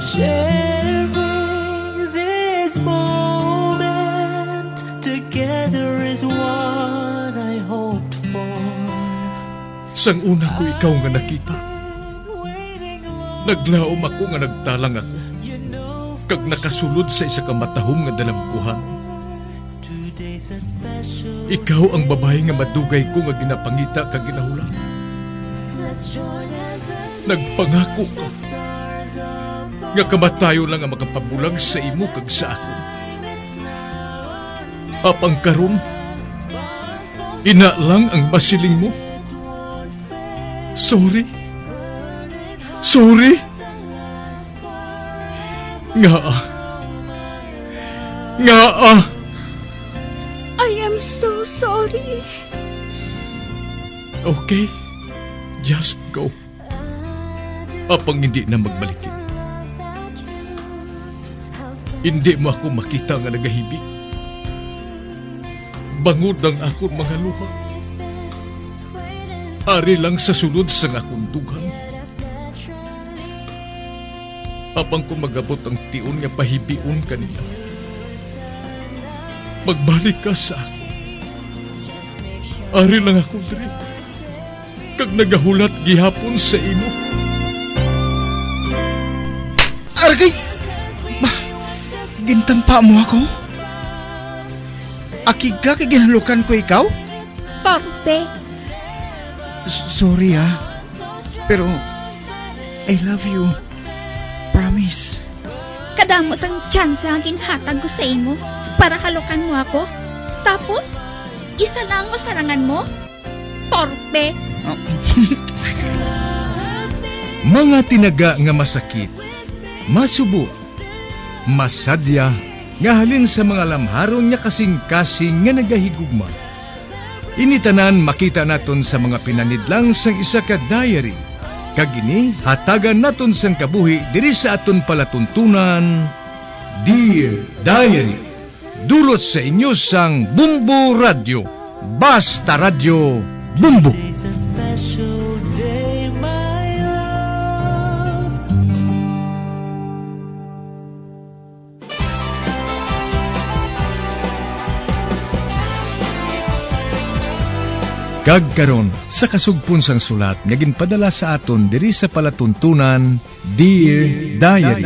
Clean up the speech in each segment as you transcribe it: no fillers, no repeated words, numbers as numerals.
Sharing this moment together is what I hoped for. Sang una ko ikaw nga nakita, naglaom ako nga nagtalang ako, kag nakasulod sa isa ka matahom nga dalagkuhan. Ikaw ang babae nga madugay ko nga ginapangita kag ginahulan. Nagpangako ka nga kamatayo lang ang makapabulag sa imo kag sa ako. Apang karon, ina lang ang masiling mo. Sorry. Nga. I am so sorry. Okay, just go. Apang hindi na magbalikin. Hindi mo ako makita nga nagahibik. Bangod ang akong mga luha. Ari lang sa sulod sa akong dugang. Apang ko magabot ang tiun nga pahibiun kanila. Magbalik ka sa ako. Ari lang ako diri. Kag nagahulat gihapon sa imo. Argay! Gintampa mo ako? Akig ka kay ginalukan ko ikaw? Torpe. Sorry pero I love you. Promise. Kadamo sang tsansa ang ginhatag ko sa imo para halukan mo ako. Tapos, isa lang masarangan mo? Torpe. Mga tinaga nga masakit, masubo, masadya, nga halin sa mga lamharon nga kasing-kasing nga nagahigugma. Initanan makita naton sa mga pinanidlang sang isa ka diary. Kagini, hatagan naton sang kabuhi diri sa aton palatuntunan, Dear Diary. Dulot sa inyo sang Bumbo Radio. Basta Radio Bumbo. It's a special day, my love. Kagkaron sa kasugpon sang sulat nga ginpadala sa aton diri sa palatuntunan, Dear Diary.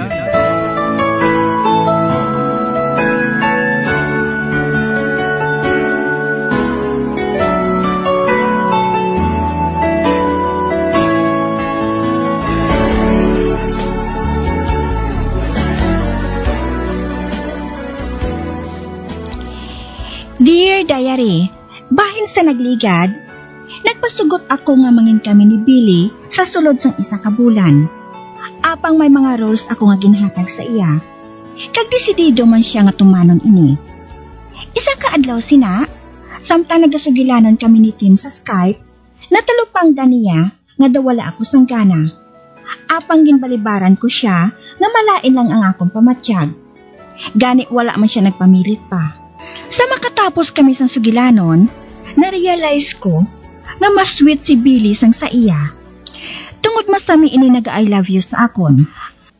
Dear Diary, bahin sa nagligad, nagpasugot ako nga mangin kami ni Billy sa sulod sang isa ka bulan. Apang may mga rules ako nga ginhatag sa iya. Kag desidido man siya nga tumanon ini. Isa ka adlaw sina, samtang nagasugilanon kami ni Tim sa Skype, natalupang niya nga dawala ako sang gana. Apang ginbalibaran ko siya nga malain lang ang akong pamatsyag. Gani wala man siya nagpamilit pa. Sa makatapos kami sang sugilanon, na-realize ko nga mas sweet si Billy sang sa iya. Tungod masami ini nag-I love you sa akon.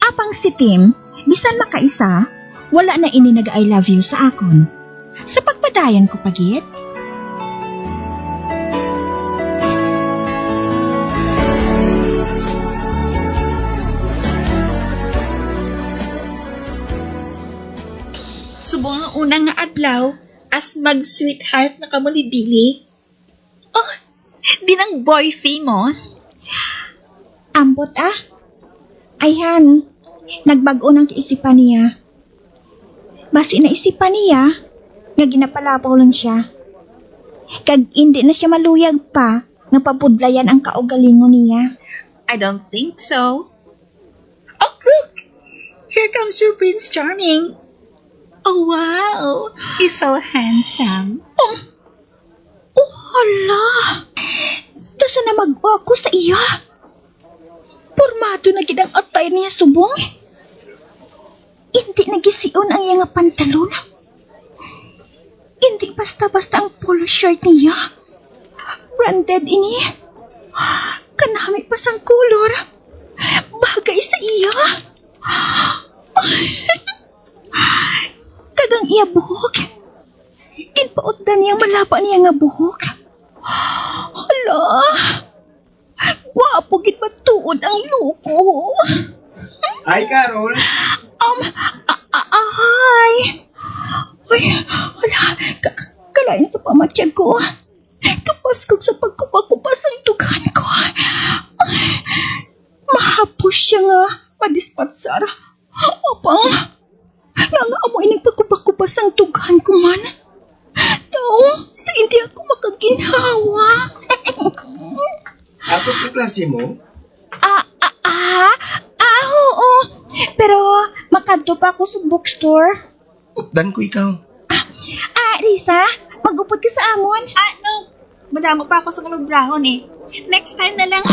Apang si Tim, bisan makaisa, wala na ini nag-I love you sa akon. Sa pagpadayan ko pagit. Subong ang unang nga adlaw, as mag-sweetheart na kamo ni Billy. Oh, di nang boyfie mo? Ambot Ayhan, nagbago ng kaisipan niya. Basi naisipan niya, nga ginapalapaw lang siya. Kag hindi na siya maluyag pa, nga papudlayan ang kaugalingon niya. I don't think so. Oh, look! Here comes your Prince Charming. Oh, wow! He's so handsome. Oh, hala! Dasa na mag-ako sa iya. Pormado na gid ang attire niya subong. Hindi nagisiun ang iya nga pantalon. Hindi basta-basta ang polo shirt niya. Branded ini. Kanami pa sang color. Bagay sa iya. Tingnan niyang malapa niya nga buhok. Hala, gwapo gid ba tuod ang luko? Hi, Carol. Ay! Ay, hala, kalain sa pamatyag ko. Kapaskog sa pagkupakupas ang tugan ko. Ay, mahapos siya nga, madispatsar. Apang, nga amoy nagpagkupakupas ang tugan ko man. Daw, sa hindi ako makaginhawa. Tapos yung klase mo? Oo. Pero, makadto pa ako sa bookstore. Updan ko ikaw. Risa, mag-upod ka sa amon. No. Madamo pa ako sa kulubrahon eh. Next time na lang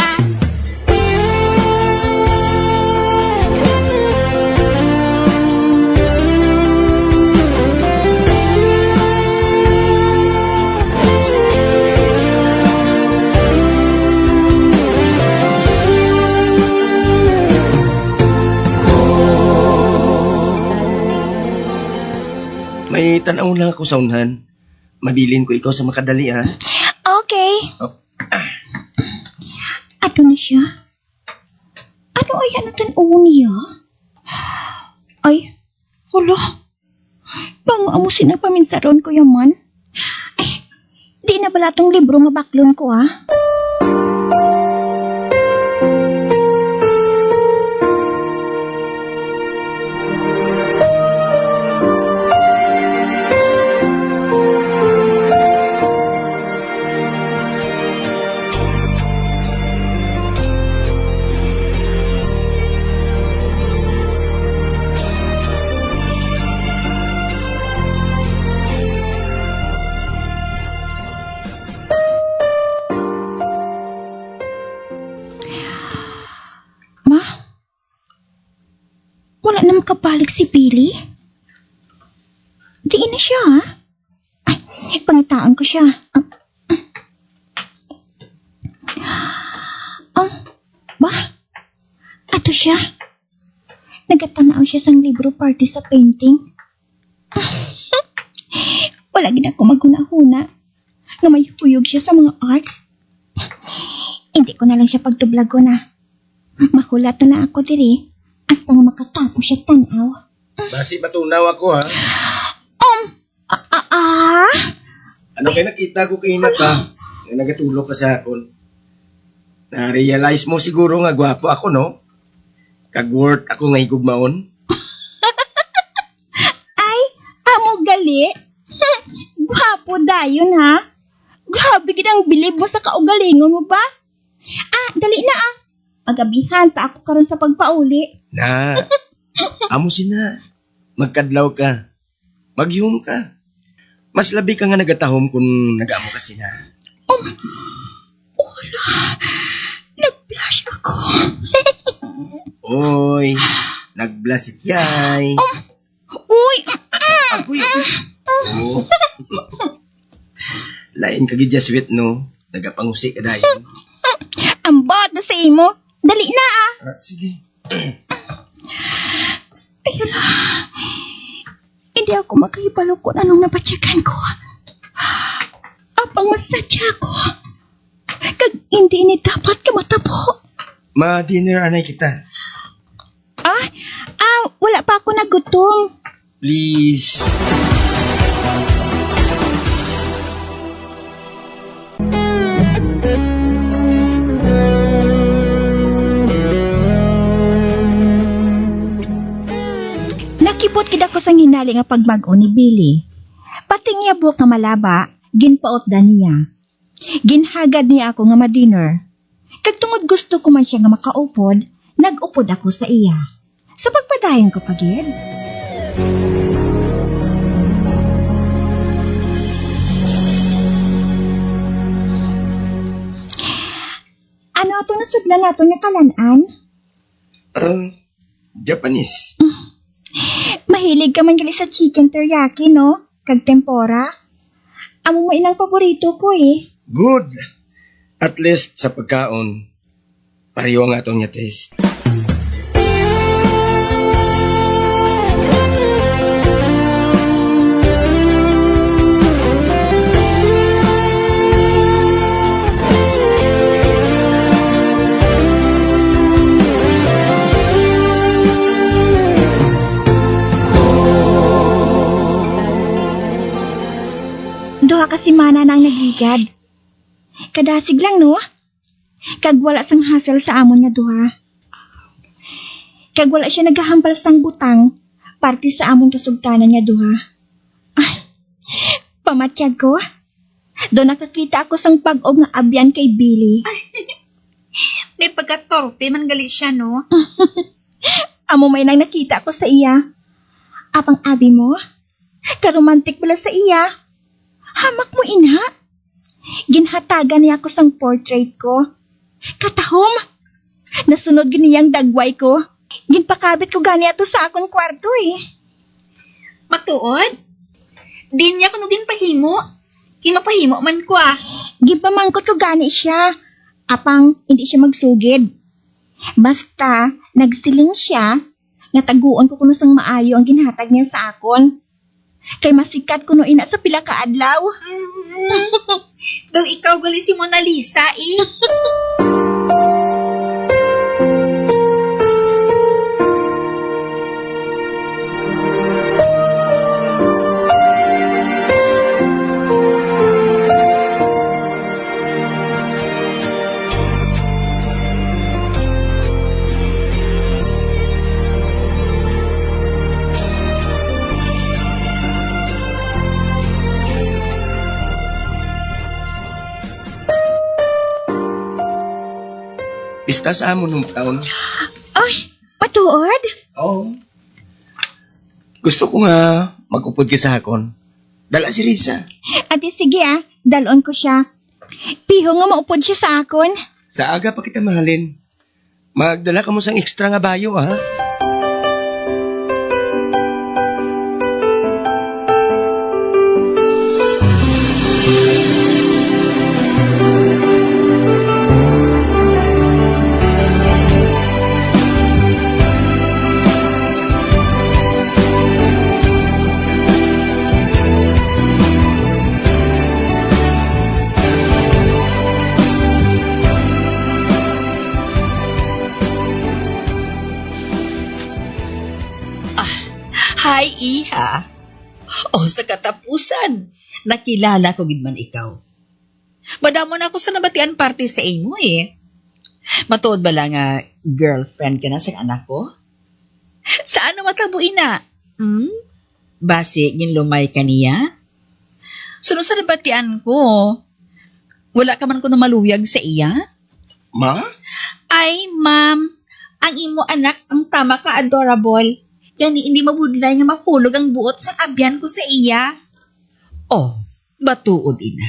May tanaw lang ako sa unhan. Mabilin ko ikaw sa makadali, ha? Okay. Oh. Ato na siya. Ano ay tan-uon niya? Ay, hala. Kung amo sinagpaminsaron ko yaman. Ay, di na bala tong libro nga baklon ko, ha? Wala na makabalik si Billy. Diin na siya, ha? Ay, pangitaan ko siya. Ba? Ato siya. Nagatanaw siya sa libro party sa painting. Wala gid ako maghuna-huna nga may huyog siya sa mga arts. Hindi ko na lang siya pagtublago na. Mahulat na ako diri. Hasta nga makatapos siya tanaw. Basi matunaw ako, ha? Ano kaya nakita ko kainat, ha? Na nagatulog ka sa akon. Na-realize mo siguro nga gwapo ako, no? Kag-worth ako nga higugmaon. Ay, amo gali. Gwapo dayon, ha? Grabe gid bilib mo sa kaugalingon mo ba? Dali na, Magabihan pa ako karon sa pagpauli. Na, amo sina. Magkadlaw ka. Maghihom ka. Mas labi ka nga nagatahom kung nag-amo ka sina. Wala. Nag-blush ako. Oy, nag-blush yay. Uy! Agoy. Oh. Lain ka gidya sweet, no? Nagapangusi ka dayon. Ang bot na sa imo. Dali na, Sige. Ayun na. Hindi ako makahipalo kung anong napatsyakan ko. Apang masadya ko. Kag hindi ni dapat ka matabo. Ma-dinner anay kita. Wala pa ako nagutom. Please. Nakipot kid ako sa hinali nga pagbago ni Billy. Pati niya buhok nga malaba, ginpaot da niya. Ginhagad niya ako nga ma-dinner. Kag tungod gusto ko man siya nga makaupod, nag-upod ako sa iya. Sa pagpadayon ko pagid. Ano itong nasudlan nato nga kalanan? Japanese. Mahilig ka man gali sa chicken teriyaki, no? Kag tempura. Amo mo inang paborito ko, eh. Good. At least sa pagkaon, pareho nga itong niya taste. Pakasimana na ang nagligad. Kadasig lang, no? Kag wala sang hassle sa amon nga duha. Kag wala siya naghahambal sang butang parte sa amon kasugtanan nga duha. Ay, pamatyag ko. Doon nakakita ako sang pag-og nga abyan kay Billy. May pagkatorpe man gali siya, no? Amo may nang nakita ko sa iya. Apang abi mo, karomantik pala sa iya. Hamak mo ina. Ginhatagan niya ako sang portrait ko. Katahom. Nasunod giniyang dagway ko. Ginpakabit ko gani ato sa akong kwarto eh. Matuod? Di niya kuno ginpahimo. Kimapahimo man ko ah. Ginpamangkot ko gani siya. Apang hindi siya magsugid. Basta nagsiling siya nga taguon ko kuno sang maayo ang ginhatag niya sa akon. Kay masikat kuno ina sa pila ka adlaw. Daw ikaw gali si Mona Lisa eh. Pista sa amon nung taon. Ay, matuod? Oo. Gusto ko nga magupod ka sa hakon. Dala si Risa. Ate sige dalon ko siya. Piho nga maupod siya sa akon. Sa aga pa kita mahalin. Magdala ka mo sang ekstra nga bayo, ha? Hi, Iha. O, sa katapusan, nakilala ko gid man ikaw. Madamo na ako sa nabatian party sa imo eh. Matuod ba lang nga girlfriend ka na sa anak ko? Saan na matabo ina? Basi, lumay ka niya? Sunod sa nabatian ko, wala ka man ko na maluyag sa iya? Ma? Ay, ma'am, ang imo anak ang tama ka adorable. Gani hindi mabudlay nga mahulog ang buot sa abyan ko sa iya. Oh, batuod ina.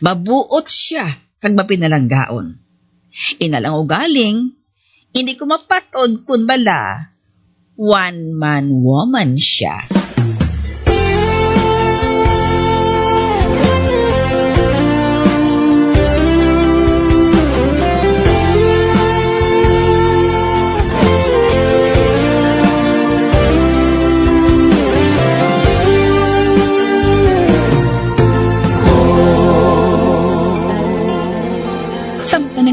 Mabuot siya kag mapinalanggaon. Inalang ugaling, hindi ko mapatod kun bala, one-man woman siya.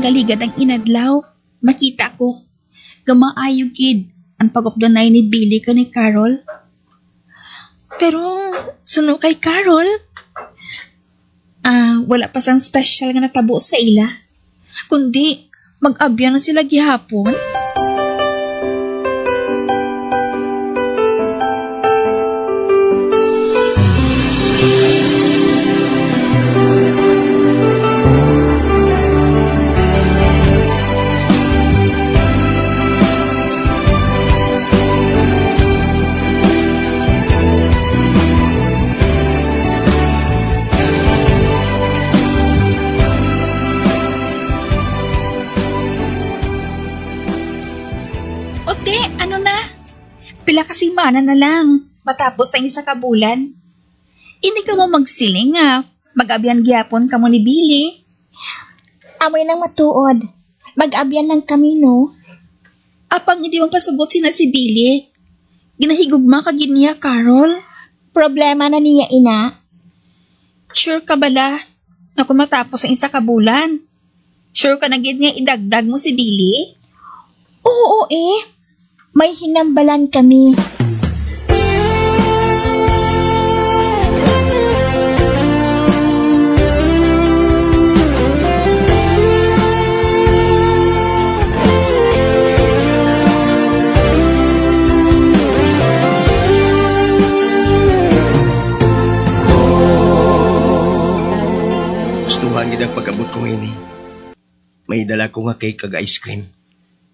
Nagaligad ang inadlaw, makita ko. Gamaayo kid ang pagupdanay ni Billy ka ni Carol. Pero, suno kay Carol, wala pa sang special nga natabo sa ila. Kundi, mag-abyan na sila gihapon. Pila kasi mana na lang, matapos ang isa ka bulan. Hindi ka mo magsiling mag-abyan gyapon ka mo ni Billy. Amoy nang matuod. Mag-abyan lang kami, no? Apang hindi mo pasubot sina si Billy. Ginahigugma ka gid niya, Carol. Problema na niya, ina. Sure ka bala na kung matapos ang isa ka bulan? Sure ka na gid nga idagdag mo si Billy? Oo eh. May hinambalan kami. may dala ko nga cake kag ice cream.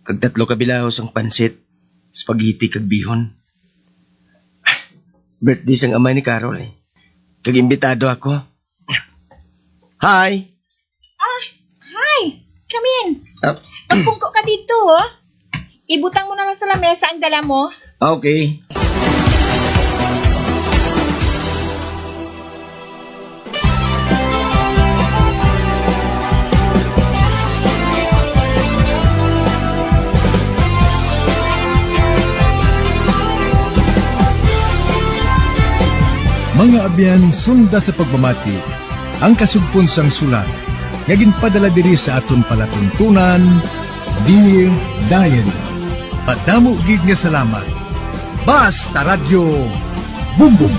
Kag 3 kabilahos ang pansit, spaghetti kag bihon. Birthday sang ama ni Carol eh. Kag imbitado ako. Hi! Hi! Come in! Ah, Magpungko ka dito, oh. Ibutang mo na lang sa lamesa ang dala mo. okay. Mga abyan sunda sa pagmamati, ang kasugpon sang sulat, nga ginpadala diri sa aton palatuntunan, Dear Diary. Padamo gid nga salamat. Basta Radio Bumbum.